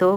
2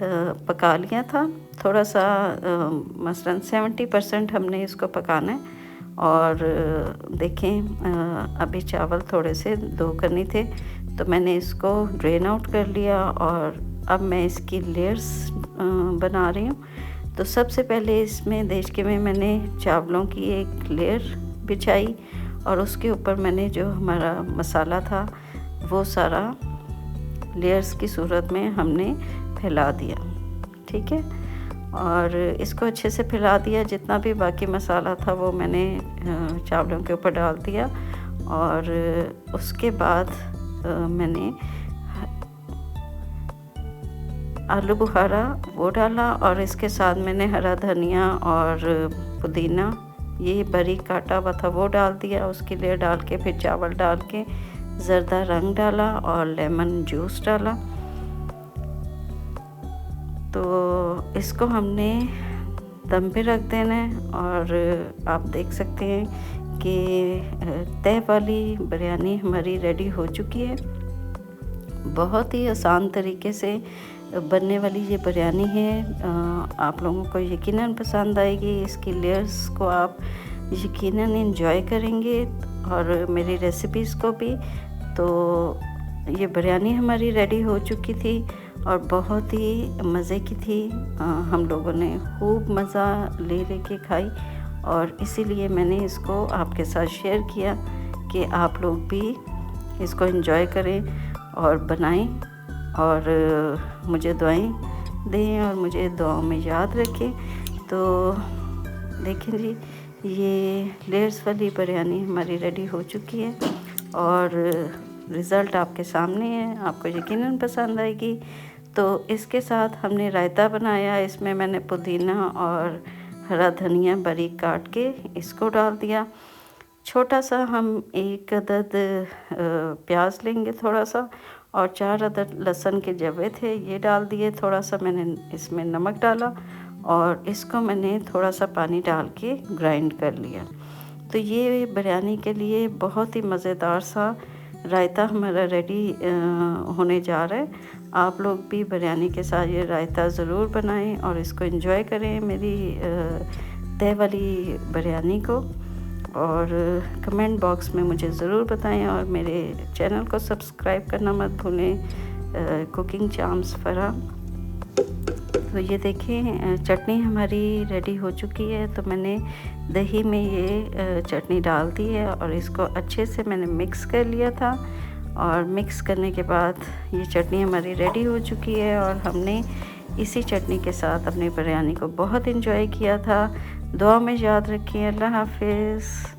पका लिया था। थोड़ा सा मसलन 70% हमने इसको पकाना है। और देखें अभी चावल थोड़े से दो करनी थे तो मैंने इसको ड्रेन आउट कर लिया और अब मैं इसकी लेयर्स बना रही हूँ। तो सबसे पहले इसमें देचके में मैंने चावलों की एक लेयर बिछाई और उसके ऊपर मैंने जो हमारा मसाला था वो सारा लेयर्स की सूरत में हमने फैला दिया, ठीक है। और इसको अच्छे से फैला दिया, जितना भी बाकी मसाला था वो मैंने चावलों के ऊपर डाल दिया। और उसके बाद मैंने आलू बुखारा वो डाला और इसके साथ मैंने हरा धनिया और पुदीना ये बारीक काटा हुआ था वो डाल दिया। उसके लिए डाल के फिर चावल डाल के ज़रदा रंग डाला और लेमन जूस डाला। तो इसको हमने दम पे रख देना है। और आप देख सकते हैं कि तह वाली बिरयानी हमारी रेडी हो चुकी है। बहुत ही आसान तरीके से बनने वाली ये बिरयानी है। आप लोगों को यकीनन पसंद आएगी। इसकी लेयर्स को आप यकीनन एंजॉय करेंगे और मेरी रेसिपीज़ को भी। तो ये बिरयानी हमारी रेडी हो चुकी थी और बहुत ही मज़े की थी। हम लोगों ने खूब मज़ा ले के खाई और इसीलिए मैंने इसको आपके साथ शेयर किया कि आप लोग भी इसको एंजॉय करें और बनाएं और मुझे दुआएं दें और मुझे दुआओं में याद रखें। तो देखें जी, ये लेयर्स वाली बिरयानी हमारी रेडी हो चुकी है और रिज़ल्ट आपके सामने है, आपको यकीनन पसंद आएगी। तो इसके साथ हमने रायता बनाया। इसमें मैंने पुदीना और हरा धनिया बारीक काट के इसको डाल दिया। छोटा सा हम एक अदद प्याज लेंगे थोड़ा सा और 4 अदद लहसुन के जवे थे ये डाल दिए। थोड़ा सा मैंने इसमें नमक डाला और इसको मैंने थोड़ा सा पानी डाल के ग्राइंड कर लिया। तो ये बिरयानी के लिए बहुत ही मज़ेदार सा रायता हमारा रेडी होने जा रहा है। आप लोग भी बिरयानी के साथ ये रायता ज़रूर बनाएं और इसको एंजॉय करें मेरी तह वाली बिरयानी को। और कमेंट बॉक्स में मुझे ज़रूर बताएं और मेरे चैनल को सब्सक्राइब करना मत भूलें, कुकिंग चार्म्स फरा। तो ये देखें चटनी हमारी रेडी हो चुकी है। तो मैंने दही में ये चटनी डाल दी है और इसको अच्छे से मैंने मिक्स कर लिया था। और मिक्स करने के बाद ये चटनी हमारी रेडी हो चुकी है और हमने इसी चटनी के साथ अपनी बिरयानी को बहुत एंजॉय किया था। दुआ में याद रखिए। अल्लाह हाफिज़।